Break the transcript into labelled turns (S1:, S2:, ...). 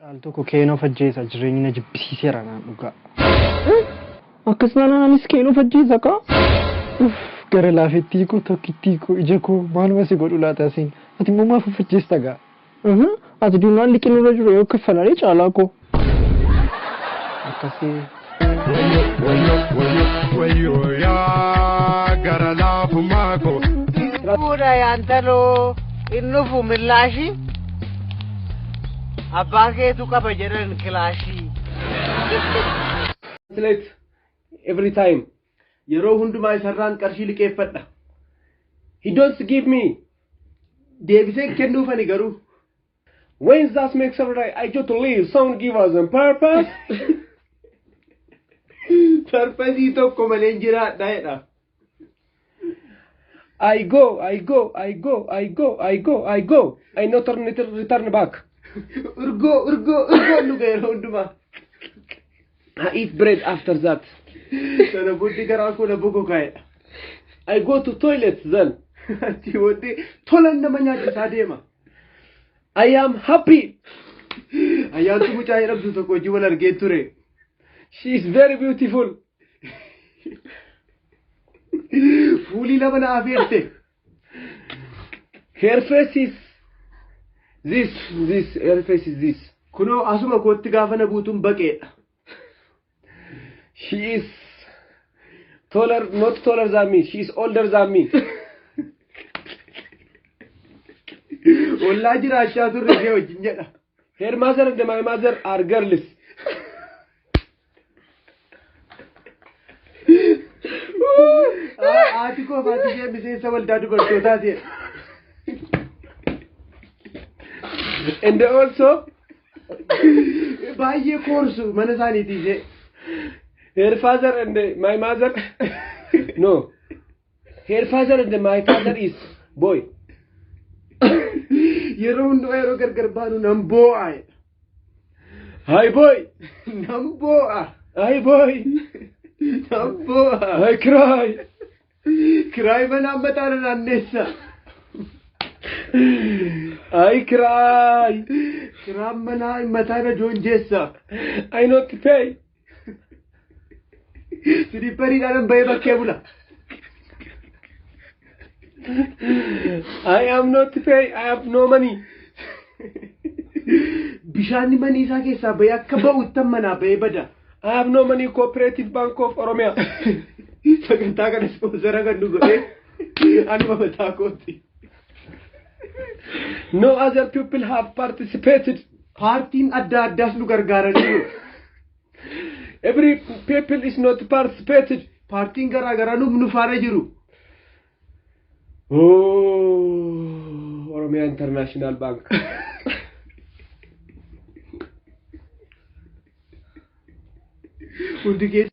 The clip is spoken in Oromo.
S1: Caaltuu koo keenoo fajjeessa jireenya jibbisiiseera naan dhugaa. Akkasumaan anis keenoo fajjeessa kaa? Gara laafettii koo tokkittii koo ija koo maaluma si godhu laata asiin? Ati immoo maaf fajjeessa gaa? Ati duunaan liqinurra jiru yoo kaffalalee caalaa koo. Akkasii.
S2: Wayyoo yaa gara laafummaa koo.
S3: Fuudha yaantaloo inni fuumillaashi. Abbaa keetu qaba jedhan kilaashii.
S4: Translate every time. Yeroo hundumaa isarraan qarshii liqeeffadha. He don't give me. Deebisee kennuufani garuu. When that makes up right, I just leave. Sound give us a purpose. Purpose tokko malee jiraadha jedha. I go. I not return back. Urgo nu gairo hunduma. I eat bread after that. Sana buddi garaa koo na bugu ka'e. I go to toilet then. Ati wadi tolan nama nyaachisaa deema. I am happy. Ayyaantu mucaa jedhamtu tokko hojii wal argee ture. She is very beautiful. Fuuli lama na afeerte. Her face is this. Her face is this. Kuno asuma kootti gaafa na buutuun baqeedha. She is not taller than me. She is older than me. Ollaa jiraachaa turre ishee wajjin jedha. Her mother and my mother are girls. Haati koo faati ishee miseensa waldaa dubartootaa ta'e. And also baay'ee koorsu mana isaaniiti ishee. Her father and my mother no. Her father and my father is boy. Yeroo hundumaa yeroo gargar baanu nan boo'a. Hi boy. Nan boo'a. Hi boy. Nan boo'a. I cry. Cry mana mataa na naannessa. I cry. Cry mana mataa na joonjeessa. I not pay. Siripari dalam bayi bakkee bula. I am not pay. I have no money. Bishaanni manii isaa keessaa bayi akka ba'uttan manaa bayi bada. I have no money. Cooperative Bank of Oromia. Sagantaa kana sponsora kan nu godhe anuma mataa kooti. No other people have participated. Paartiin adda addaas nu gargaaraniiru. Every people is not participated. Paartiin garaa garaa nu faana jiru. Oh, Oromia International Bank. Hundi keessa